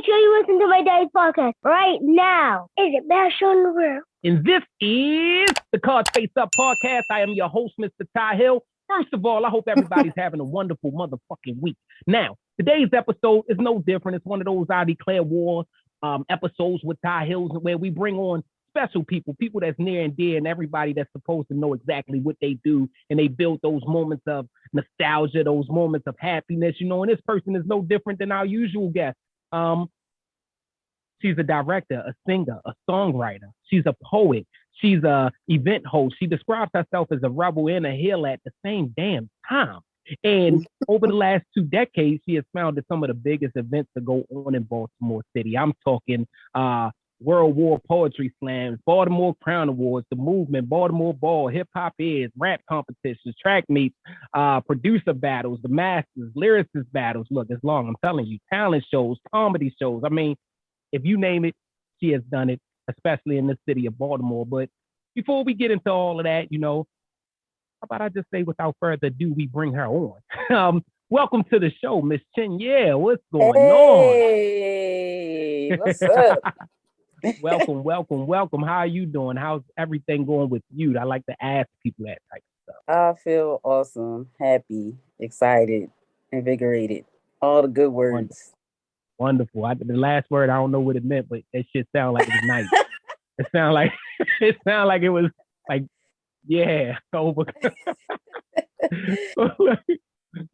Make sure you listen to my daddy's podcast right now. Is it best show in the world? And this is the Cards Face Up podcast. I am your host, Mr. Ty Hill. First of all, I hope everybody's having a wonderful motherfucking week. Now, today's episode is no different. It's one of those I Declare War episodes with Ty Hills where we bring on special people that's near and dear, and everybody that's supposed to know exactly what they do, and they build those moments of nostalgia, those moments of happiness, you know, and this person is no different than our usual guest. She's a director, a singer, a songwriter. She's a poet. She's a event host. She describes herself as a rebel and a healer at the same damn time. And over the last 2 decades, she has founded some of the biggest events to go on in Baltimore City. I'm talking World War Poetry Slams, Baltimore Crown Awards, The Movement, Baltimore Ball, Hip Hop Is, rap competitions, track meets, producer battles, the Masters, lyricist battles. Look, it's long, I'm telling you. Talent shows, comedy shows. I mean, if you name it, she has done it, especially in the city of Baltimore. But before we get into all of that, you know, how about I just say without further ado, we bring her on. Welcome to the show, Miss Chin-Yer. What's going on? Hey, what's up? welcome. How are you doing? How's everything going with you? I like to ask people that type of stuff. I feel awesome, happy, excited, invigorated. All the good words. Wonderful. The last word, I don't know what it meant, but that shit sounded like it was nice. It sounded like it was like, yeah, over.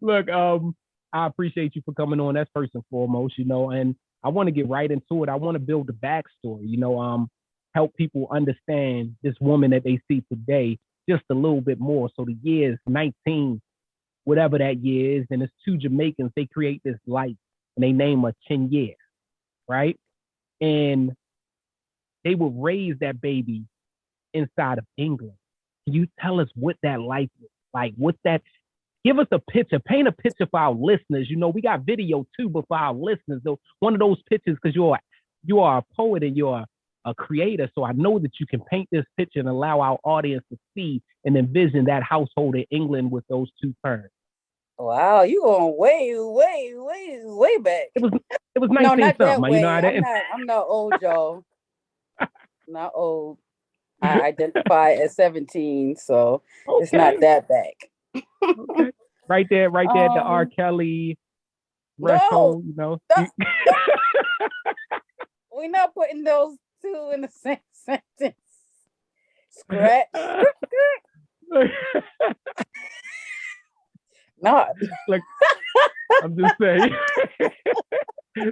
Look, I appreciate you for coming on. That's first and foremost, you know, and I want to get right into it. I want to build the backstory, you know, help people understand this woman that they see today just a little bit more. So the year is 19, whatever that year is, and it's 2 Jamaicans. They create this life, and they name her ChinYer, right? And they will raise that baby inside of England. Can you tell us what that life is like? What's that? Give us a picture. Paint a picture for our listeners. You know, we got video too, but for our listeners, though, one of those pictures, because you are a poet and you're a creator. So I know that you can paint this picture and allow our audience to see and envision that household in England with those 2 terms. Wow, you going way back. It was 19 no, not something. that way. You know, I'm not old, y'all. Not old. I identify as 17, so okay. It's not that back. Okay. Right there, the R. Kelly threshold, you know. We're not putting those 2 in the same sentence. Scratch. Not. Look, I'm just saying.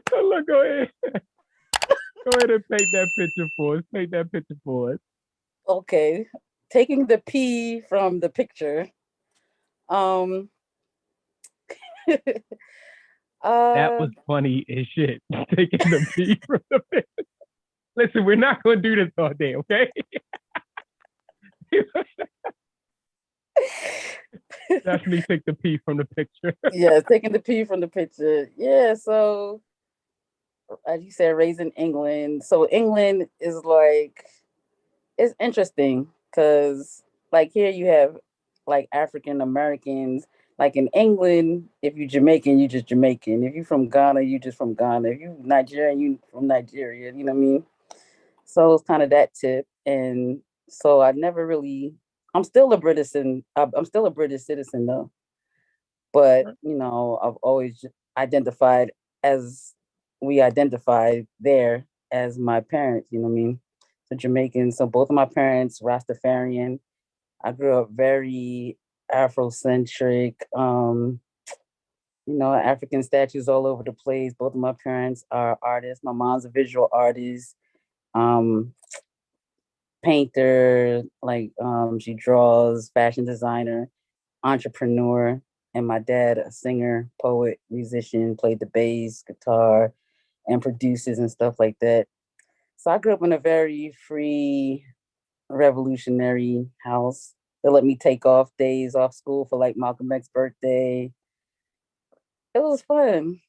So look, go ahead. Go ahead and paint that picture for us. Okay. Taking the P from the picture. That was funny as shit. Taking the P from the picture. Listen, we're not going to do this all day, okay? Definitely take the P from the picture. Yeah, taking the P from the picture. Yeah, so as you said, raised in England. So England is like, it's interesting because like here you have like African Americans. Like in England, if you're Jamaican, you just Jamaican. If you're from Ghana, you just from Ghana. If you're Nigerian, you from Nigeria. You know what I mean? So it's kind of that tip. And so I never really. I'm still a British citizen though. But you know, I've always identified as we identify there as my parents. You know what I mean? So Jamaican. So both of my parents, Rastafarian. I grew up very Afrocentric, you know, African statues all over the place. Both of my parents are artists. My mom's a visual artist, painter, like she draws, fashion designer, entrepreneur, and my dad, a singer, poet, musician, played the bass, guitar, and produces and stuff like that. So I grew up in a very free, revolutionary house. They let me take off days off school for like Malcolm X's birthday. It was fun.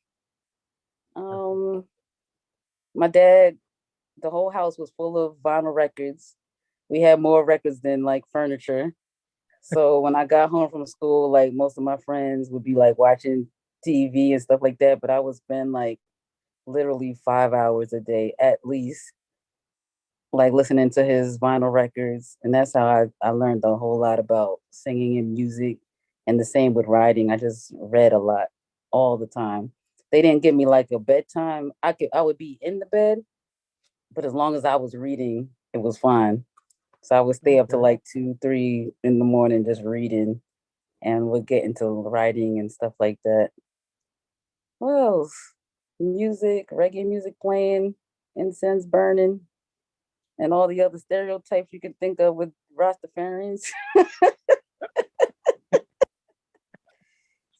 My dad, the whole house was full of vinyl records. We had more records than like furniture. So when I got home from school, like most of my friends would be like watching TV and stuff like that, but I would spend like literally 5 hours a day at least, like listening to his vinyl records. And that's how I learned a whole lot about singing and music. And the same with writing. I just read a lot all the time. They didn't give me like a bedtime. I would be in the bed, but as long as I was reading, it was fine. So I would stay up to Okay. like 2, 3 in the morning just reading and would get into writing and stuff like that. What else? Music, reggae music playing, incense burning, and all the other stereotypes you could think of with Rastafarians.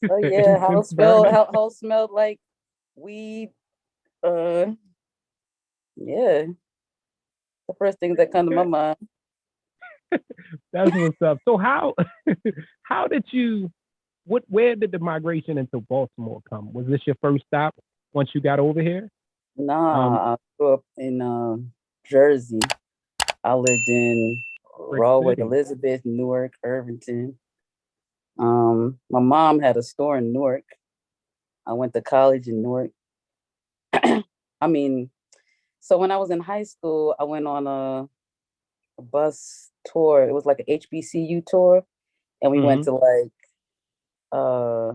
So yeah, Incense burning. how smelled like weed. Uh, yeah, the first things that come to my Okay. mind. That's what's up. So how how did you where did the migration into Baltimore come? Was this your first stop once you got over here? Um, Nah, I grew up in Jersey. I lived in Brick Raway, City. Elizabeth, Newark, Irvington. My mom had a store in Newark. I went to college in Newark. I mean, so when I was in high school, I went on a bus tour. It was like an HBCU tour, and we went Mm-hmm. to like uh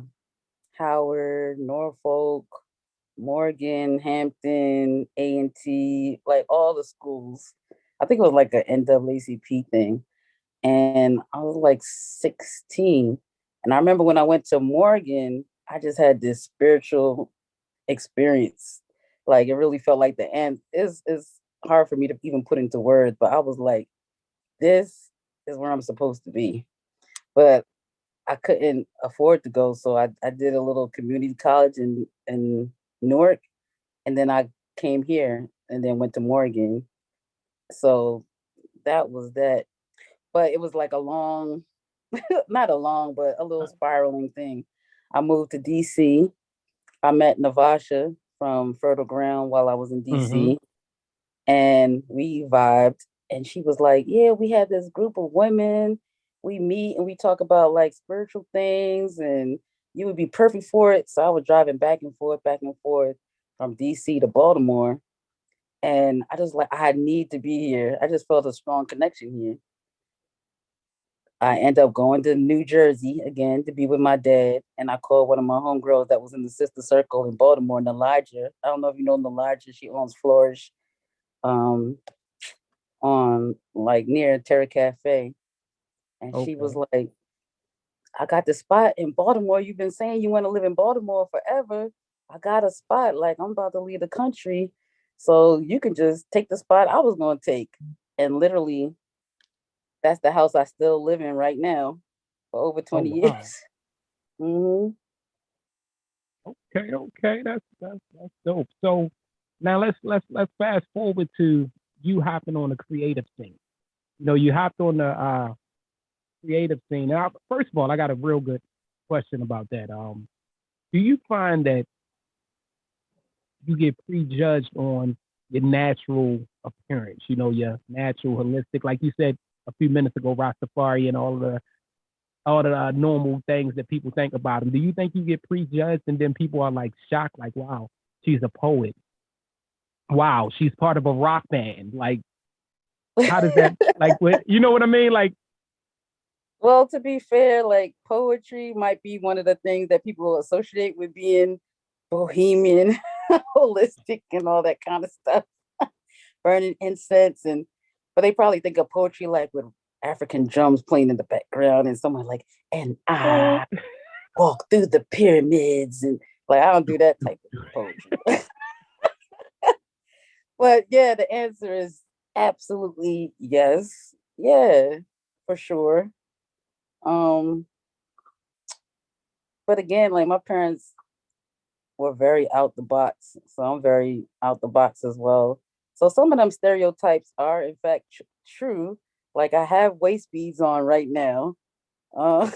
Howard, Norfolk, Morgan, Hampton, A&T, like all the schools. I think it was like an NAACP thing. And I was like 16. And I remember when I went to Morgan, I just had this spiritual experience. Like it really felt like the end. Is hard for me to even put into words, but I was like, this is where I'm supposed to be. But I couldn't afford to go, so I did a little community college in Newark, and then I came here and then went to Morgan. So that was that. But it was like a long, not a long, but a little spiraling thing. I moved to DC. I met Navasha from Fertile Ground while I was in Mm-hmm. DC, and we vibed. And she was like, "Yeah, we had this group of women. We meet and we talk about like spiritual things, and you would be perfect for it." So I was driving back and forth from DC to Baltimore, and I just like I need to be here. I just felt a strong connection here. I end up going to New Jersey again to be with my dad, and I called one of my homegirls that was in the sister circle in Baltimore, Elijah. I don't know if you know Elijah. She owns Flourish, um, on like near Terra Cafe, and she was Okay. like, "I got the spot in Baltimore. You've been saying you want to live in Baltimore forever. I got a spot. Like I'm about to leave the country, so you can just take the spot I was going to take." And literally, that's the house I still live in right now for over Oh 20 wow. years. Hmm. Okay, okay. That's dope. So now let's fast forward to you hopping on the creative scene. You know, you hopped on the creative scene. Now, first of all, I got a real good question about that. Do you find that you get prejudged on your natural appearance? You know, your natural holistic, like you said a few minutes ago, Rastafari and all the normal things that people think about them. Do you think you get prejudged and then people are like shocked, like, wow, she's a poet. Wow, she's part of a rock band. Like, how does that like what you know what I mean? Like, Well, to be fair, like poetry might be one of the things that people associate with being bohemian, holistic, and all that kind of stuff, burning incense. And but they probably think of poetry like with African drums playing in the background and someone like, and I walk through the pyramids. And like, I don't do that type of poetry. But yeah, the answer is absolutely yes. Yeah, for sure. Um, but again, like my parents were very out the box. So I'm very out the box as well. So some of them stereotypes are in fact true. Like I have waist beads on right now. Uh,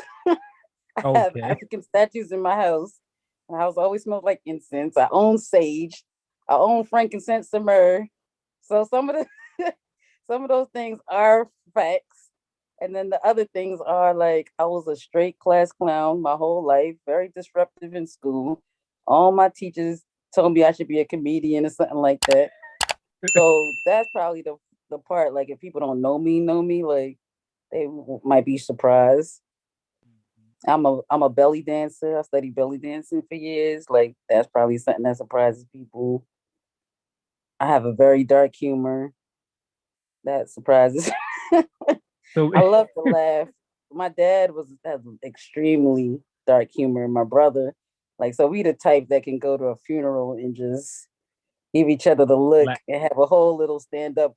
I have okay, African statues in my house. My house always smells like incense. I own sage. I own frankincense and myrrh. So some of the some of those things are facts. And then the other things are like I was a straight class clown my whole life, very disruptive in school. All my teachers told me I should be a comedian or something like that. So that's probably the part. Like if people don't know me, like they might be surprised. I'm a belly dancer. I studied belly dancing for years. Like that's probably something that surprises people. I have a very dark humor that surprises. So I love to laugh. My dad has extremely dark humor. My brother, like, so we the type that can go to a funeral and just give each other the look la- and have a whole little stand up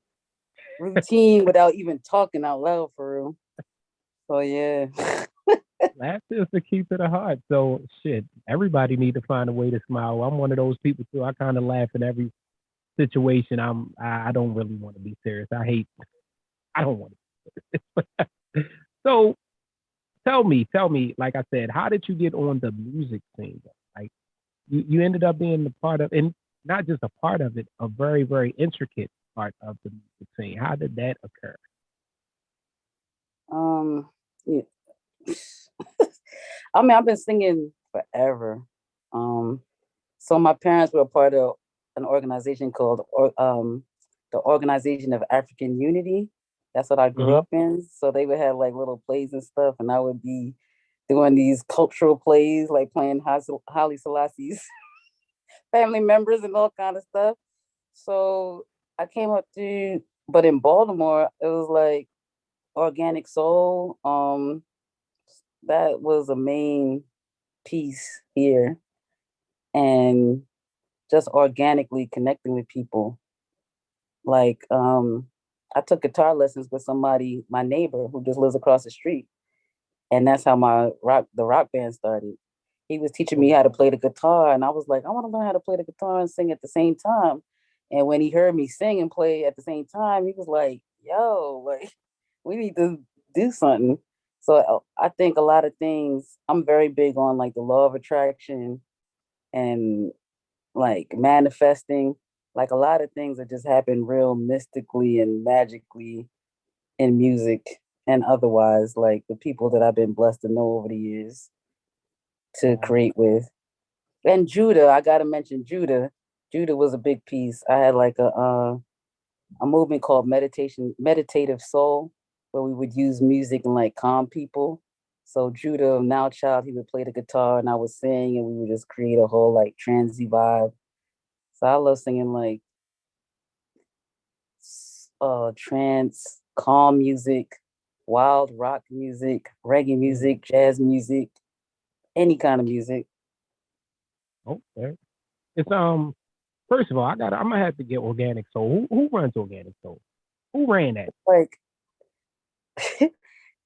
routine without even talking out loud for real. So yeah. laughter is the key to the heart. So shit, everybody need to find a way to smile. I'm one of those people too. I kind of laugh in every situation. I don't really want to be serious. I don't want to. So tell me, like I said, how did you get on the music scene? Like you ended up being a part of, and not just a part of it, a very, very intricate part of the music scene. How did that occur? Um yeah. I mean, I've been singing forever. Um so my parents were a part of an organization called the Organization of African Unity. That's what I grew Hmm. up in. So they would have like little plays and stuff, and I would be doing these cultural plays, like playing Haile Selassie's family members and all kind of stuff. So I came up to, but in Baltimore, it was like organic soul. That was a main piece here, and just organically connecting with people. Like, I took guitar lessons with somebody, my neighbor, who just lives across the street, and that's how the rock band started. He was teaching me how to play the guitar, and I was like, I want to learn how to play the guitar and sing at the same time. And when he heard me sing and play at the same time, he was like, "Yo, like, we need to do something." So I think a lot of things. I'm very big on like the law of attraction and like manifesting. Like a lot of things that just happen real mystically and magically in music and otherwise. Like the people that I've been blessed to know over the years to create with. And Judah, I gotta mention Judah. Judah was a big piece. I had like a movement called meditative soul, where we would use music and like calm people. So Judah, now child, he would play the guitar and I would sing, and we would just create a whole like transy vibe. So I love singing like trance, calm music, wild rock music, reggae music, jazz music, any kind of music. Okay. It's first of all, I'm gonna have to get Organic Soul. Who runs Organic Soul? Who ran that? Like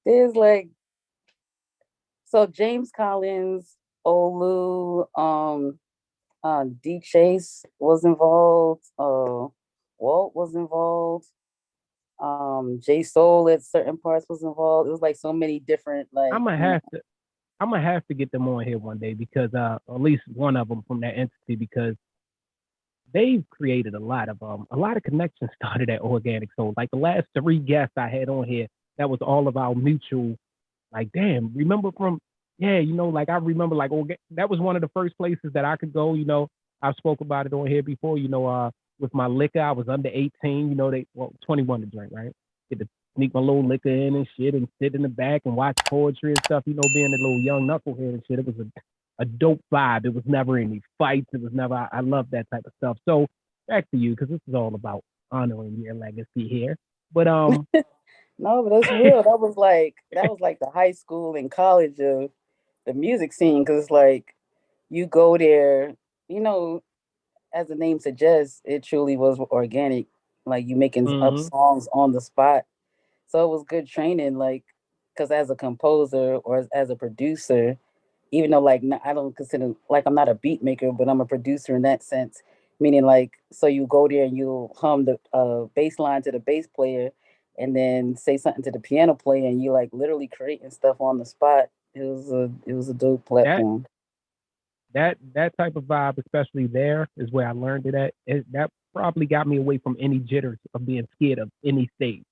there's like, so James Collins, Olu, D Chase was involved, Walt was involved, J Soul at certain parts was involved. It was like so many different I'm like, gonna you know. have to I'm gonna have to get them on here one day because at least one of them from that entity because they've created a lot of connections started at Organic Soul. Like the last three guests I had on here, that was all of our mutual. Like, damn, remember from yeah, like I remember like that was one of the first places that I could go. I've spoke about it on here before. With my liquor, I was under 18. They 21 to drink, right? Get to sneak my little liquor in and shit, and sit in the back and watch poetry and stuff. Being a little young knucklehead and shit, it was a dope vibe. It was never any fights. It was never. I love that type of stuff. So back to you because this is all about honoring your legacy here. But No, but that's real. That was like the high school and college of the music scene, because like you go there, you know, as the name suggests, it truly was organic. Like you making up mm-hmm. songs on the spot. So it was good training, like, because as a composer or as a producer, even though like I don't consider, like, I'm not a beat maker, but I'm a producer in that sense. Meaning like, so you go there and you hum the bass line to the bass player, and then say something to the piano player, and you like literally creating stuff on the spot. It was a dope that platform. that type of vibe, especially there, is where I learned it at. That probably got me away from any jitters of being scared of any stage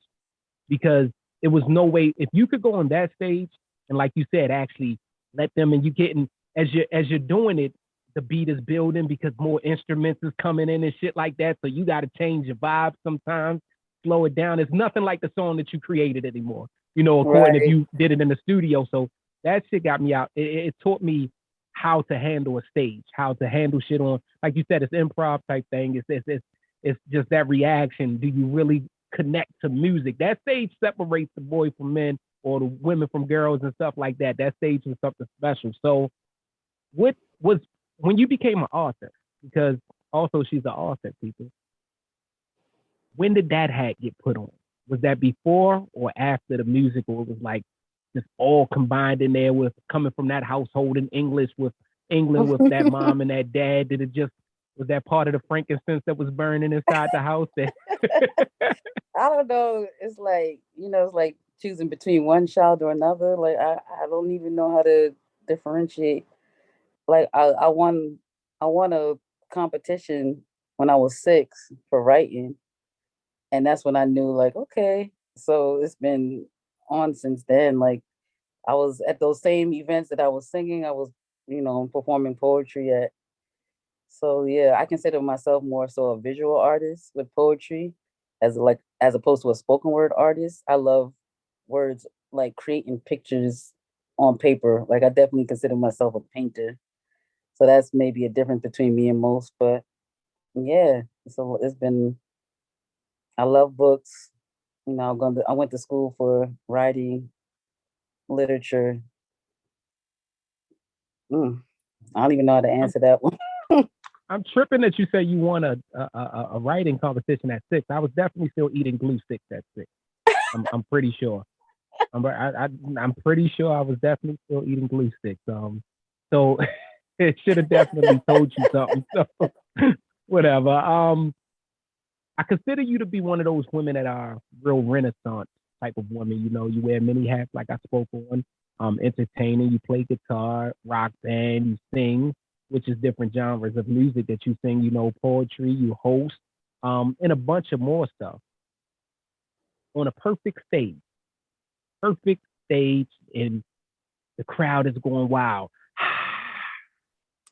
because it was no way if you could go on that stage and like you said, actually let them and you getting as you're doing it, the beat is building because more instruments is coming in and shit like that. So you got to change your vibe sometimes, slow it down. It's nothing like the song that you created anymore, according if you did it in the studio. So that shit got me out. It taught me how to handle a stage, how to handle shit on, like you said, it's improv type thing. It's just that reaction. Do you really connect to music? That stage separates the boy from men or the women from girls and stuff like that. That stage was something special. So what was, when you became an author, because also she's an author, people, when did that hat get put on? Was that before or after the music, or it was like just all combined in there with coming from that household in English with England with that mom and that dad? Did it just, was that part of the frankincense that was burning inside the house? I don't know. It's like, it's like choosing between one child or another. Like I don't even know how to differentiate. Like I won a competition when I was 6 for writing. And that's when I knew, like, okay, so it's been on since then. Like, I was at those same events that I was singing, I was, performing poetry at. So yeah, I consider myself more so a visual artist with poetry, as opposed to a spoken word artist. I love words, like creating pictures on paper. Like I definitely consider myself a painter. So that's maybe a difference between me and most. But yeah, so it's been, I love books. I went to school for writing, literature. I don't even know how to answer that one. I'm tripping that you say you won a writing competition at 6. I was definitely still eating glue sticks at 6. I'm pretty sure. I'm pretty sure I was definitely still eating glue sticks. So it should have definitely told you something. So whatever. I consider you to be one of those women that are real Renaissance type of woman. You wear many hats, like I spoke on. Entertaining. You play guitar, rock band. You sing, which is different genres of music that you sing. Poetry. You host, and a bunch of more stuff on a perfect stage. Perfect stage, and the crowd is going wild.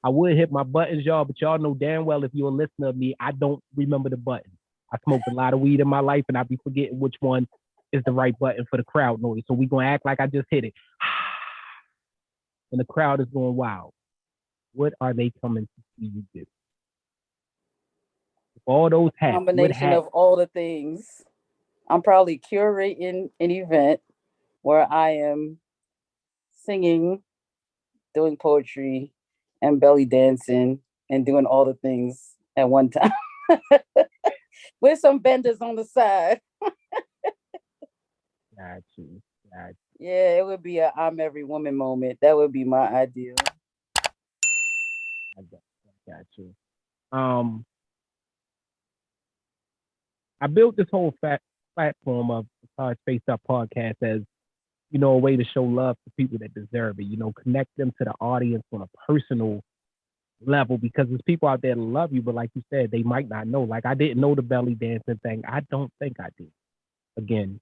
I would hit my buttons, y'all, but y'all know damn well if you're a listener of me, I don't remember the buttons. I smoked a lot of weed in my life, and I be forgetting which one is the right button for the crowd noise. So we gonna act like I just hit it. And the crowd is going wild. What are they coming to see you do? All those hats. Combination of all the things. I'm probably curating an event where I am singing, doing poetry, and belly dancing, and doing all the things at one time. With some benders on the side. Got you. Yeah, it would be a I'm every woman moment. That would be my ideal. I got you. I built this whole platform of Spaced Up podcast as, a way to show love to people that deserve it, connect them to the audience on a personal level, because there's people out there that love you, but like you said, they might not know. Like I didn't know the belly dancing thing. I don't think I did. Again,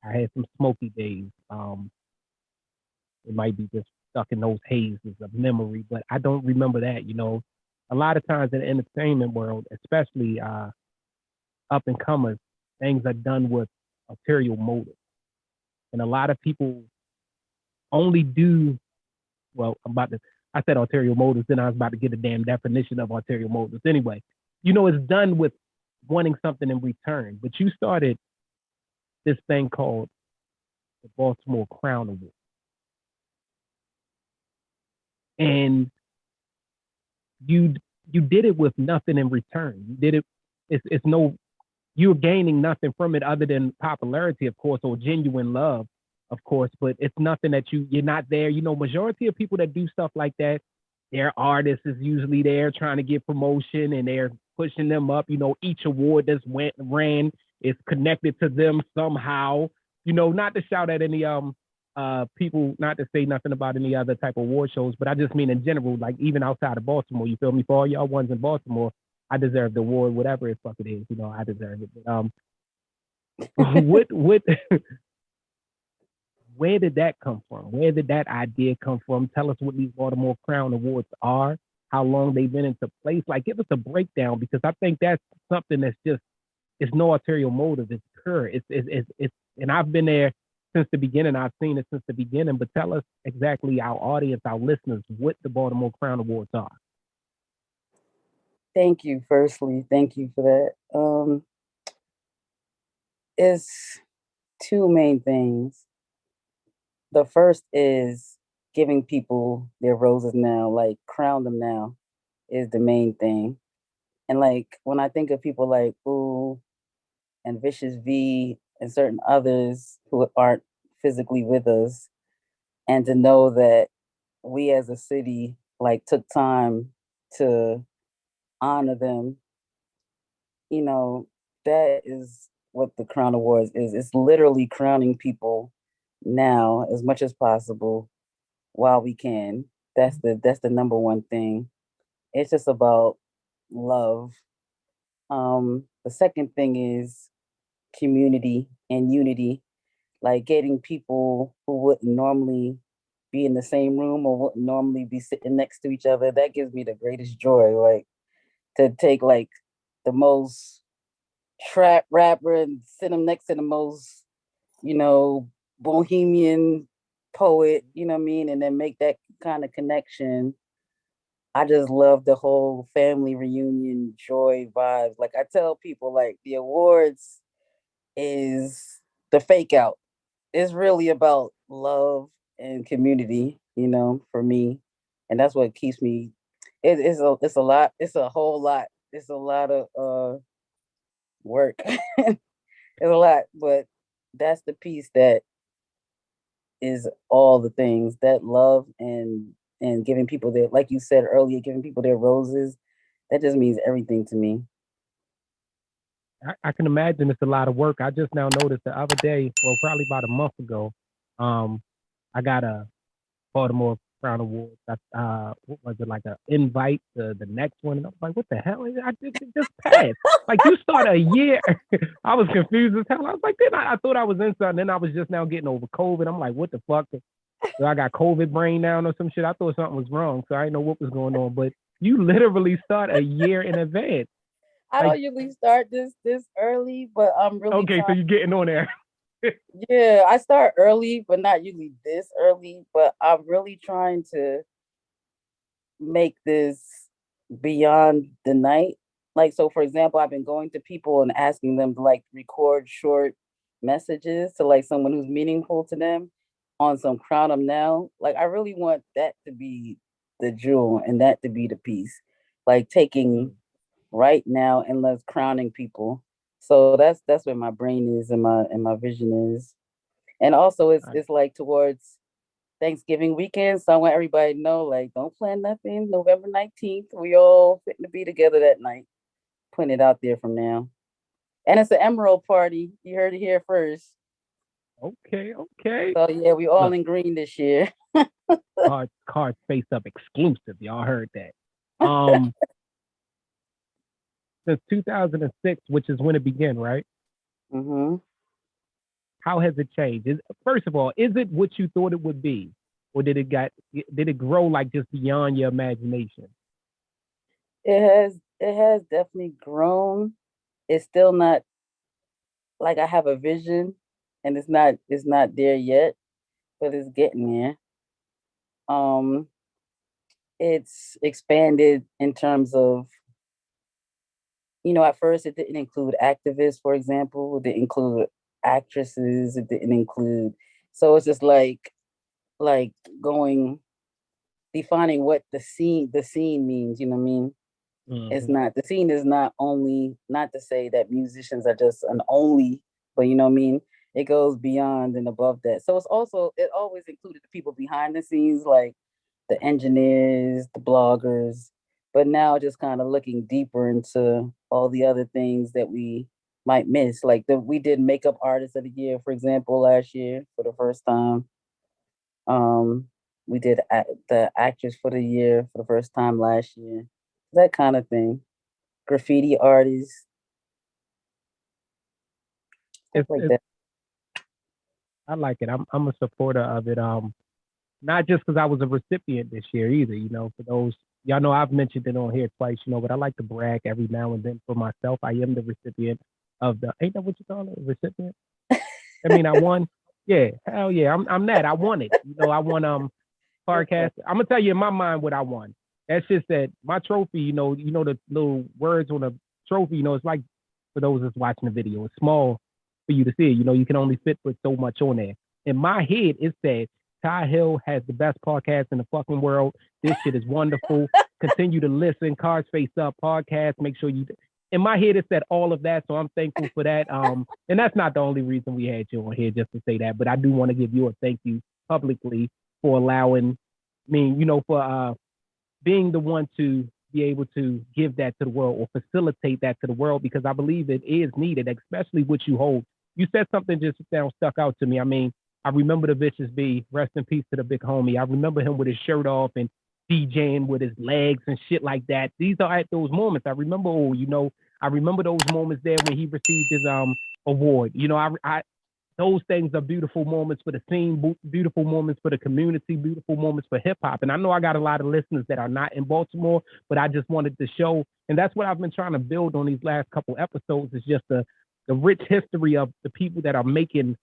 I had some smoky days. It might be just stuck in those hazes of memory, but I don't remember that. A lot of times in the entertainment world, especially up and comers, things are done with ulterior motive. And a lot of people only do, well, I said ulterior motives, then I was about to get a damn definition of ulterior motives. Anyway, it's done with wanting something in return. But you started this thing called the Baltimore Crown Award. And you did it with nothing in return. You did it, you're gaining nothing from it other than popularity, of course, or genuine love, of course, but it's nothing that you're not there. Majority of people that do stuff like that, their artists is usually there trying to get promotion and they're pushing them up. Each award that's ran is connected to them somehow. Not to shout at any people, not to say nothing about any other type of award shows, but I just mean in general, like even outside of Baltimore, you feel me? For all y'all ones in Baltimore, I deserve the award, whatever it fuck it is, I deserve it. But, what where did that come from? Where did that idea come from? Tell us what these Baltimore Crown Awards are, how long they've been into place. Like, give us a breakdown because I think that's something that's just it's no ulterior motive. It's pure. It's and I've been there since the beginning. I've seen it since the beginning. But tell us exactly, our audience, our listeners, what the Baltimore Crown Awards are. Thank you. Firstly, thank you for that. It's two main things. The first is giving people their roses now, like crown them now, is the main thing. And like when I think of people like Ooh and Vicious V and certain others who aren't physically with us, and to know that we as a city like took time to honor them, you know, that is what the Crown Awards is. It's literally crowning people now as much as possible while we can. That's the number one thing. It's just about love. The second thing is community and unity, like getting people who wouldn't normally be in the same room or wouldn't normally be sitting next to each other. That gives me the greatest joy. Like to take like the most trap rapper and sit him next to the most, you know, bohemian poet, you know what I mean? And then make that kind of connection. I just love the whole family reunion joy vibes. Like I tell people, like the awards is the fake out. It's really about love and community, you know, for me. And that's what keeps me it's a lot, it's a whole lot. It's a lot of work. It's a lot, but that's the piece that is all the things, that love and giving people their, like you said earlier, giving people their roses. That just means everything to me. I can imagine it's a lot of work. I just now noticed the other day, well, probably about a month ago, um, I got a Baltimore Crown Award. What was it, like an invite to the next one? And I was like, what the hell? It just passed. Like you start a year. I was confused as hell. I was like, then I thought I was in something. Then I was just now getting over COVID. I'm like, what the fuck? So I got COVID brain now or some shit. I thought something was wrong. So I didn't know what was going on. But you literally start a year in advance. I Like, don't usually start this early, but I'm really okay, so trying. you're getting on there. Yeah, I start early, but not usually this early. But I'm really trying to make this beyond the night. Like, so for example, I've been going to people and asking them to like record short messages to like someone who's meaningful to them on some crown them now. Like, I really want that to be the jewel and that to be the piece. Like taking right now and let's crowning people. So that's where my brain is and my vision is. And also it's like towards Thanksgiving weekend. So I want everybody to know, like, don't plan nothing. November 19th. We all fitting to be together that night. Putting it out there from now. And it's an emerald party. You heard it here first. Okay, okay. So yeah, we all Look, in green this year. cards face up exclusive. Y'all heard that. Um, since 2006, which is when it began, right? Mm-hmm. How has it changed? First of all, is it what you thought it would be, or did it grow like just beyond your imagination? It has definitely grown. It's still not like I have a vision and it's not there yet, but it's getting there. Um, it's expanded in terms of, at first it didn't include activists, for example, it didn't include actresses, it didn't include, so it's just like going defining what the scene means, you know what I mean? It's Mm-hmm. not, the scene is not only, not to say that musicians are just an only, but you know what I mean? It goes beyond and above that. So it always included the people behind the scenes, like the engineers, the bloggers, but now just kind of looking deeper into all the other things that we might miss. Like we did makeup artist of the year, for example, last year for the first time. Um, we did the actress for the year for the first time last year. That kind of thing. Graffiti artists, stuff It's, like it's that. I like it. I'm a supporter of it. Not just because I was a recipient this year either. For those y'all know I've mentioned it on here twice, but I like to brag every now and then for myself. I am the recipient of the, ain't that what you call it? Recipient? I mean, I won. Yeah, hell yeah. I'm that. I won it. I won podcast. I'm gonna tell you in my mind what I won. That's just that my trophy, the little words on the trophy, it's like for those that's watching the video, it's small for you to see. You can only fit with so much on there. In my head, it said Ty Hill has the best podcast in the fucking world. This shit is wonderful. Continue to listen. Cards Face Up podcast. Make sure you. In my head, it said all of that, so I'm thankful for that. And that's not the only reason we had you on here, just to say that. But I do want to give you a thank you publicly for allowing me, for being the one to be able to give that to the world or facilitate that to the world, because I believe it is needed, especially what you hold. You said something just now stuck out to me. I mean, I remember the Vicious B, rest in peace to the big homie. I remember him with his shirt off and DJing with his legs and shit like that. These are at those moments. I remember, I remember those moments there when he received his award. I those things are beautiful moments for the scene, beautiful moments for the community, beautiful moments for hip hop. And I know I got a lot of listeners that are not in Baltimore, but I just wanted to show, and that's what I've been trying to build on these last couple episodes, is just the rich history of the people that are making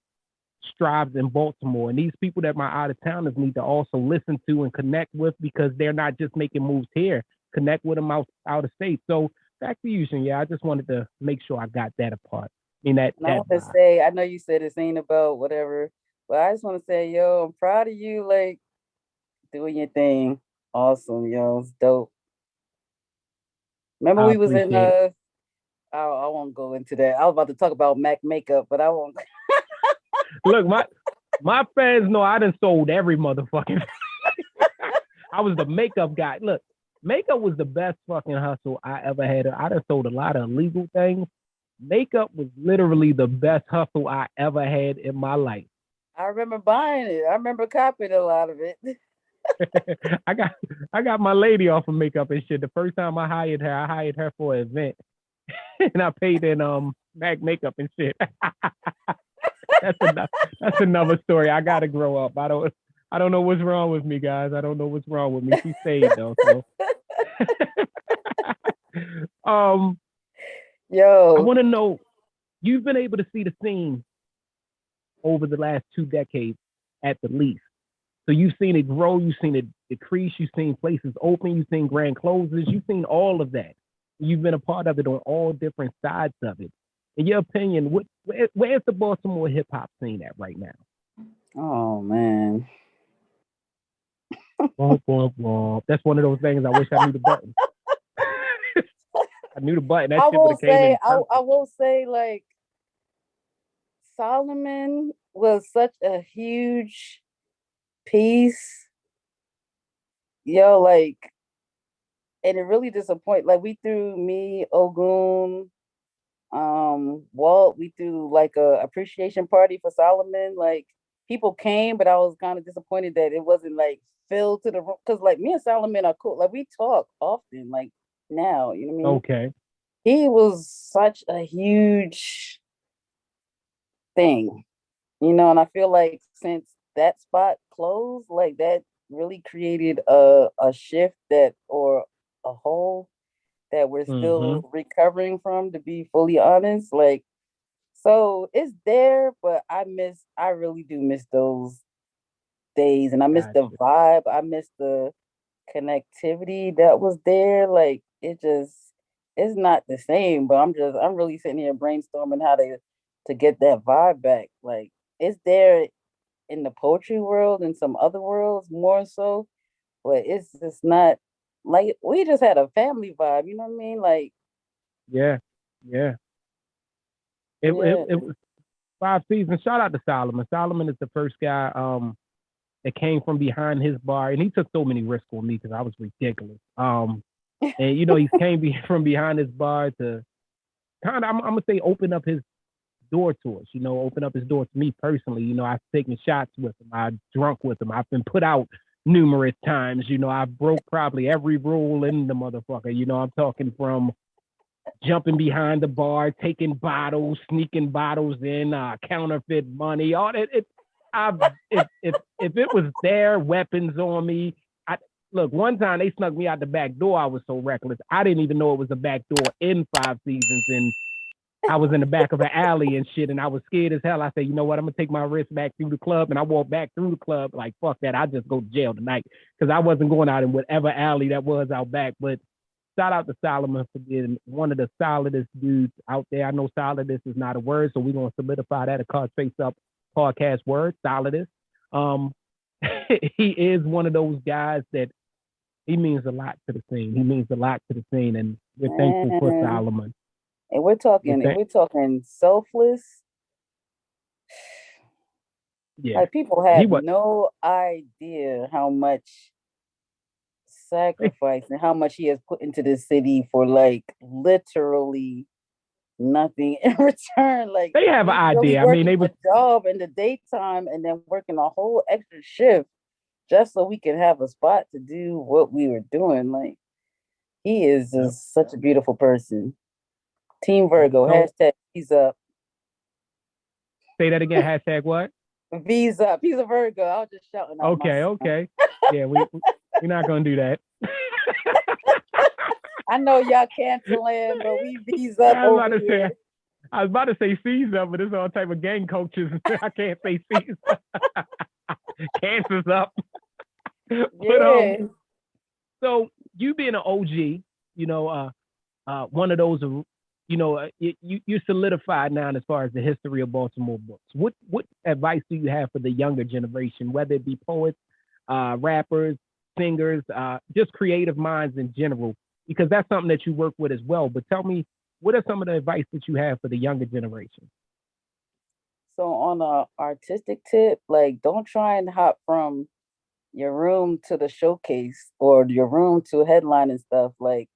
strides in Baltimore. And these people that my out of towners need to also listen to and connect with, because they're not just making moves here, connect with them out of state. So back to you, ChinYer. I just wanted to make sure I got that apart. I want to say, I know you said this ain't about whatever, but I just want to say, yo, I'm proud of you, like, doing your thing. Awesome, yo, it's dope. Remember we was in I won't go into that. I was about to talk about Mac makeup, but I won't. Look, my fans know I done sold every motherfucking. I was the makeup guy. Look, makeup was the best fucking hustle I ever had. I done sold a lot of illegal things. Makeup was literally the best hustle I ever had in my life. I remember buying it. I remember copying a lot of it. I got my lady off of makeup and shit. The first time I hired her for an event, and I paid in Mac makeup and shit. That's another story. I gotta grow up. I don't know what's wrong with me, guys. I don't know what's wrong with me. She stayed though. So. Yo, I want to know, you've been able to see the scene over the last 2 decades at the least. So you've seen it grow, you've seen it decrease, you've seen places open, you've seen grand closes, you've seen all of that. You've been a part of it on all different sides of it. In your opinion, where's the Baltimore hip hop scene at right now? Oh man. That's one of those things I wish I knew the button. I knew the button. That I shit would have came in. I will say, like, Solomon was such a huge piece. Yo, like, and it really disappointed. Like, we threw me, Ogun, Walt, we threw like a appreciation party for Solomon. Like, people came, but I was kind of disappointed that it wasn't like filled to the room. Cause like me and Solomon are cool. Like, we talk often, like now, you know what I mean? Okay. He was such a huge thing, and I feel like since that spot closed, like that really created a shift or a hole that we're still recovering from, to be fully honest. Like, so it's there, but I really do miss those days, and I miss the vibe. I miss the connectivity that was there. Like, it's not the same, but I'm really sitting here brainstorming how to get that vibe back. Like, it's there in the poetry world and some other worlds more so, but it's just not like we just had a family vibe. You know what I mean? Like, yeah. It was 5 seasons. Shout out to Solomon. Solomon is the first guy that came from behind his bar, and he took so many risks on me because I was ridiculous. And he came from behind his bar to kind of, I'm gonna say, open up his door to us. Open up his door to me personally. I've taken shots with him. I've drunk with him. I've been put out numerous times. I broke probably every rule in the motherfucker. I'm talking from jumping behind the bar, taking bottles, sneaking bottles in, counterfeit money, all that. If it was there, weapons on me, Look, one time they snuck me out the back door. I was so reckless. I didn't even know it was a back door in Five Seasons, and I was in the back of an alley and shit, and I was scared as hell. I said, you know what? I'm gonna take my wrist back through the club, and I walked back through the club like fuck that. I just go to jail tonight because I wasn't going out in whatever alley that was out back. But shout out to Solomon for being one of the solidest dudes out there. I know solidest is not a word, so we're gonna solidify that. A Cards Face Up podcast word, solidest. Um, he is one of those guys that he means a lot to the scene. He means a lot to the scene, and we're thankful for Man. Solomon. And we're talking, if we're talking selfless, Yeah, like people he have was. no idea how much sacrifice and how much he has put into this city for like literally nothing in return. Like They have an he's really idea. I mean, working they a was. job in the daytime and then working a whole extra shift just so we can have a spot to do what we were doing. Like he is Yep, just such a beautiful person. Team Virgo, so hashtag V's up. say that again. Hashtag what? V's up. He's a Virgo. I was just shouting out my Okay, son. okay. Yeah, we're not gonna do that. I know y'all canceling, but we V's up I was about over to here. say. I was about to say Caesar, but it's all type of gang coaches. I can't say Caesar. Cancer's up. But Yeah. so you being an OG, you know, one of those, you're solidified now as far as the history of Baltimore books. What advice do you have for the younger generation, whether it be poets, rappers, singers, just creative minds in general? Because that's something that you work with as well. But tell me, what are some of the advice that you have for the younger generation? So on a artistic tip, like don't try and hop from your room to the showcase or your room to a headline and stuff. Like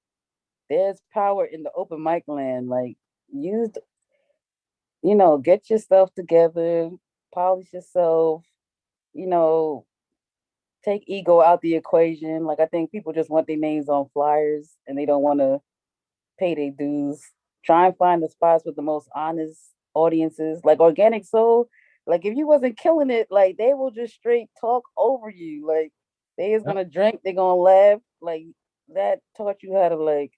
there's power in the open mic land. Like use, get yourself together, polish yourself, you know, take ego out the equation. Like I think people just want their names on flyers and they don't want to pay their dues. Try and find the spots with the most honest audiences. Like Organic Soul, like if you wasn't killing it, like they will just straight talk over you. Like they is Yep. gonna drink, they gonna laugh. Like that taught you how to like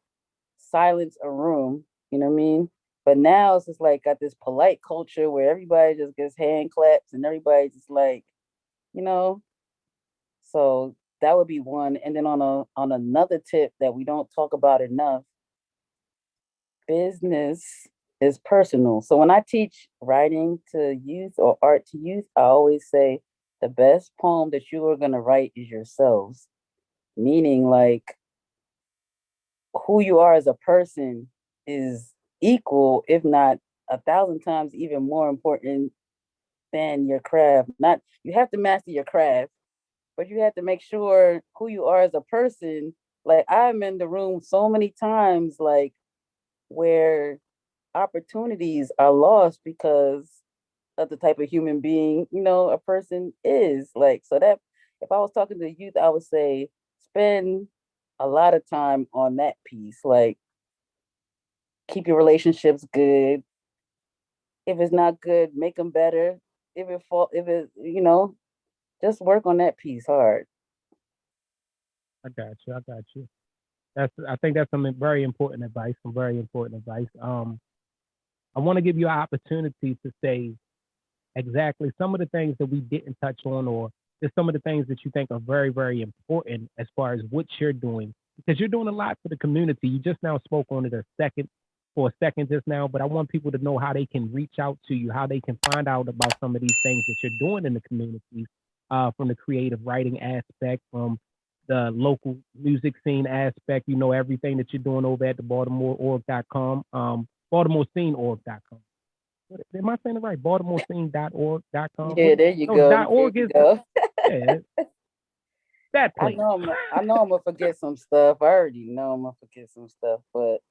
silence a room. You know what I mean? But now it's just like got this polite culture where everybody just gets hand claps and everybody just like, you know. So that would be one. And then on another tip that we don't talk about enough, business is personal. So when I teach writing to youth or art to youth, I always say the best poem that you are going to write is yourselves, meaning like who you are as a person is equal, if not 1,000 times even more important than your craft. Not you have to master your craft, but you have to make sure who you are as a person. Like I'm in the room so many times, like where opportunities are lost because of the type of human being, a person is. Like, so that if I was talking to the youth, I would say spend a lot of time on that piece. Like, keep your relationships good. If it's not good, make them better. Just work on that piece hard. I got you. I got you. I think that's some very important advice. Some very important advice. I want to give you an opportunity to say exactly some of the things that we didn't touch on, or just some of the things that you think are very, very important as far as what you're doing, because you're doing a lot for the community. You just now spoke on it for a second just now, but I want people to know how they can reach out to you, how they can find out about some of these things that you're doing in the community, from the creative writing aspect, from the local music scene aspect, everything that you're doing over at the BaltimoreOrg.com, BaltimoreSceneOrg.com. Am I saying it right? BaltimoreScene.org.com. Yeah, there you No, go. dot There .org you is go. yeah, that I place. know I'm gonna forget some stuff. I already know I'm gonna forget some stuff, but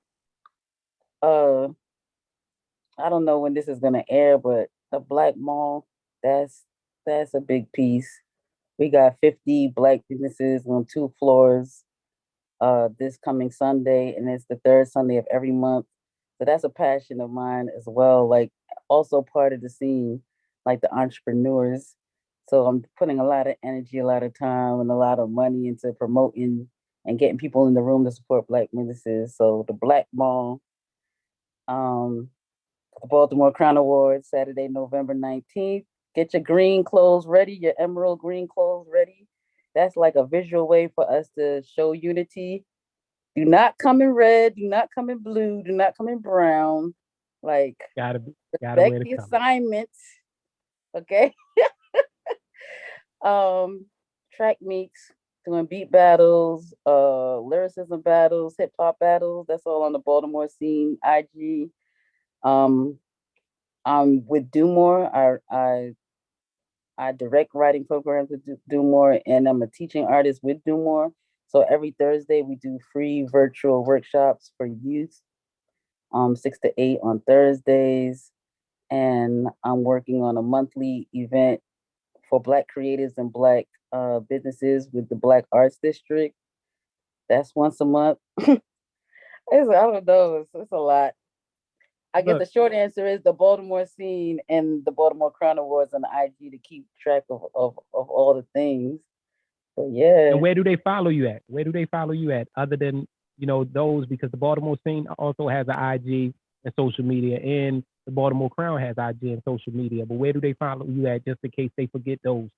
uh I don't know when this is gonna air, but the Black Mall, that's that's a big piece. We got 50 Black businesses on 2 floors this coming Sunday, and it's the third Sunday of every month. So that's a passion of mine as well. Like also part of the scene, like the entrepreneurs. So I'm putting a lot of energy, a lot of time, and a lot of money into promoting and getting people in the room to support Black businesses. So the Black Ball, um, the Baltimore Crown Awards, Saturday, November 19th. Get your green clothes ready, your emerald green clothes ready. That's like a visual way for us to show unity. Do not come in red, do not come in blue, do not come in brown. Like, Gotta respect wear the the color. assignment. Okay. um, Track meets, doing beat battles, lyricism battles, hip hop battles. That's all on the Baltimore scene, IG. Um, I'm with Do More. I direct writing programs with Do More, and I'm a teaching artist with Do More. So every Thursday we do free virtual workshops for youth, 6 to 8 on Thursdays, and I'm working on a monthly event for Black creatives and Black businesses with the Black Arts District. That's once a month. I don't know. It's a lot. I guess Look, the short answer is the Baltimore scene and the Baltimore Crown Awards on the IG to keep track of all the things. But and yeah, where do they follow you at? Where do they follow you at? Other than those, because the Baltimore scene also has an IG and social media, and the Baltimore Crown has IG and social media. But where do they follow you at, just in case they forget those?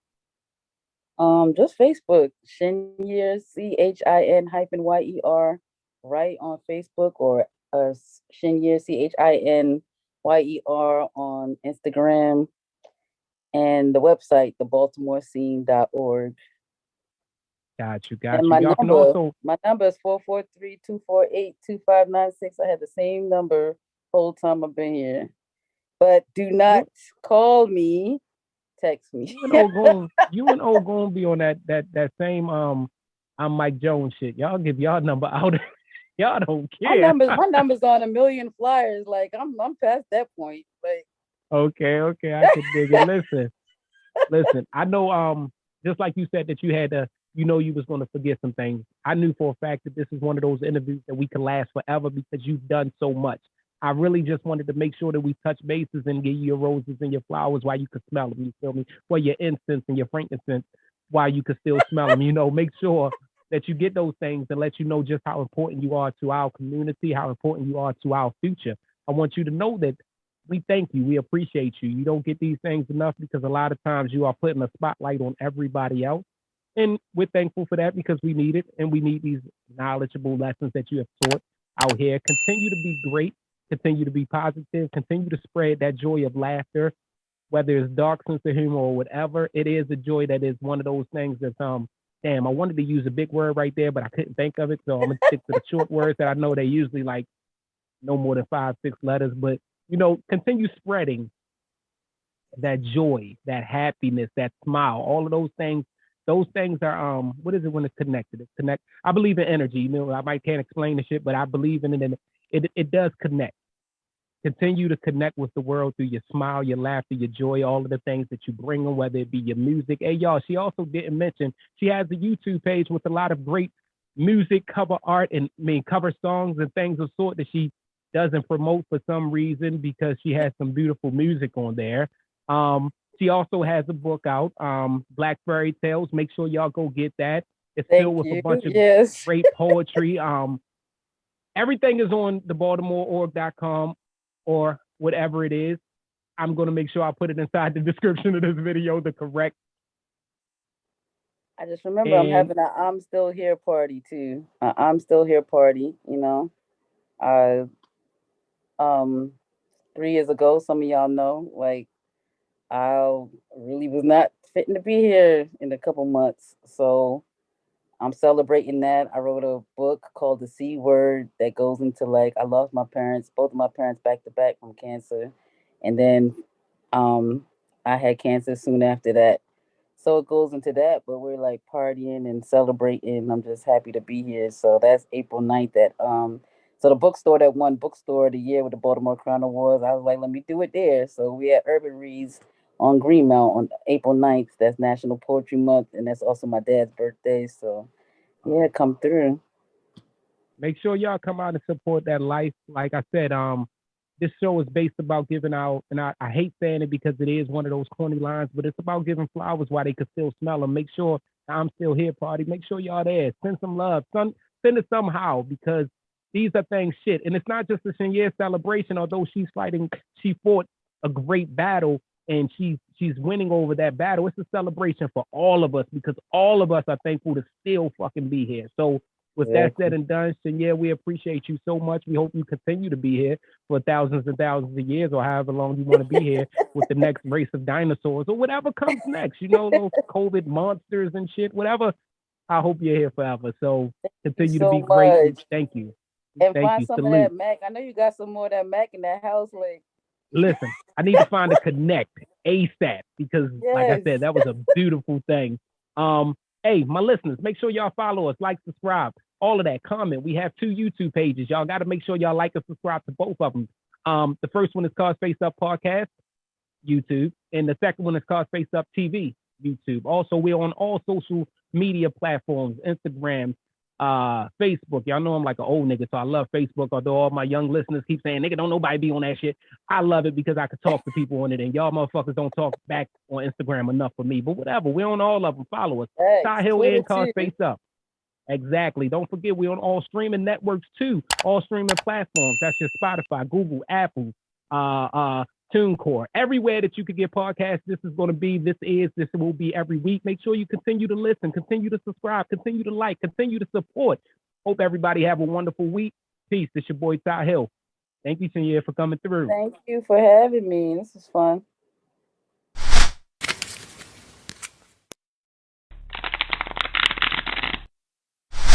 just Facebook, ChinYer, CHIN-YER, right on Facebook, or ChinYer, CHINYER on Instagram, and the website, thebaltimorescene.org. Got you, And got you. Y'all can also my number is 443-248-2596. I had the same number whole time I've been here. But do not you call me, text me. you and O gonna be on that same I'm Mike Jones shit. Y'all give y'all number out. Y'all don't care. My number's on a million flyers. Like I'm past that point. Like, Okay, I can dig it. Listen, I know just like you said that you had to, you was gonna forget some things. I knew for a fact that this is one of those interviews that we can last forever because you've done so much. I really just wanted to make sure that we touch bases and give you your roses and your flowers while you could smell them. You feel me? Well, your incense and your frankincense while you could still smell them. Make sure that you get those things and let you know just how important you are to our community, how important you are to our future. I want you to know that we thank you. We appreciate you. You don't get these things enough because a lot of times you are putting a spotlight on everybody else. And we're thankful for that because we need it and we need these knowledgeable lessons that you have taught out here. Continue to be great, continue to be positive, continue to spread that joy of laughter, whether it's dark sense of humor or whatever. It is a joy that is one of those things that's damn, I wanted to use a big word right there, but I couldn't think of it. So I'm gonna stick to the short words that I know they usually like no more than 5, 6 letters, but continue spreading that joy, that happiness, that smile, all of those things. Those things are what is it when it's connected? It's connect. I believe in energy. I might can't explain the shit, but I believe in it, and it does connect. Continue to connect with the world through your smile, your laughter, your joy, all of the things that you bring them, whether it be your music. Hey, y'all, she also didn't mention she has a YouTube page with a lot of great music, cover art, and cover songs and things of sort that she doesn't promote for some reason because she has some beautiful music on there. She also has a book out, Black Fairy Tales. Make sure y'all go get that. It's filled thank with a you. bunch of Yes. great poetry. Everything is on thebaltimoreorg.com or whatever it is. I'm going to make sure I put it inside the description of this video, the correct. I just remember I'm And having a I'm still here party too. I'm still here party. I um 3 years ago, some of y'all know, like, I really was not fitting to be here in a couple months. So I'm celebrating that. I wrote a book called The C Word that goes into, like, I lost my parents, both of my parents back to back from cancer. And then um I had cancer soon after that. So it goes into that, but we're like partying and celebrating. I'm just happy to be here. So that's April 9th at so the bookstore that won bookstore of the year with the Baltimore Crown Awards, I was like, let me do it there. So we at Urban Reads on Greenmount on April 9th. That's National Poetry Month, and that's also my dad's birthday. So yeah, come through. make sure y'all come out and support that life. Like I said, this show is based about giving out, and I hate saying it because it is one of those corny lines, but it's about giving flowers while they can still smell them. Make sure I'm still here, party. Make sure y'all there. Send some love. Send it somehow because these are things shit. And it's not just a ChinYer celebration, although she fought a great battle and she's winning over that battle. It's a celebration for all of us because all of us are thankful to still fucking be here. So with that said and done, ChinYer, we appreciate you so much. We hope you continue to be here for thousands and thousands of years or however long you want to be here with the next race of dinosaurs or whatever comes next, those COVID monsters and shit, whatever. I hope you're here forever. So continue to be great. Thank you. And find some of that Mac. I know you got some more of that Mac in that house. Like, listen, I need to find a connect ASAP because, like I said, that was a beautiful thing. Hey, my listeners, make sure y'all follow us, like, subscribe, all of that. Comment. We have 2 YouTube pages. Y'all got to make sure y'all like and subscribe to both of them. The first one is called Face Up Podcast, YouTube, and the second one is called Face Up TV, YouTube. Also, we're on all social media platforms, Instagram, Facebook. Y'all know I'm like an old nigga, so I love Facebook. Although all my young listeners keep saying, nigga, don't nobody be on that shit. I love it because I can talk to people on it, and y'all motherfuckers don't talk back on Instagram enough for me. But whatever, we're on all of them. Follow us. Ty Hill and called Face Up. Exactly. Don't forget, we're on all streaming networks too. All streaming platforms. That's just Spotify, Google, Apple, TuneCore, everywhere that you could get podcasts. This will be every week. Make sure you continue to listen, continue to subscribe, continue to like, continue to support. Hope everybody have a wonderful week. Peace. It's your boy Ty Hill. Thank you, ChinYer, for coming through. Thank you for having me. This is fun.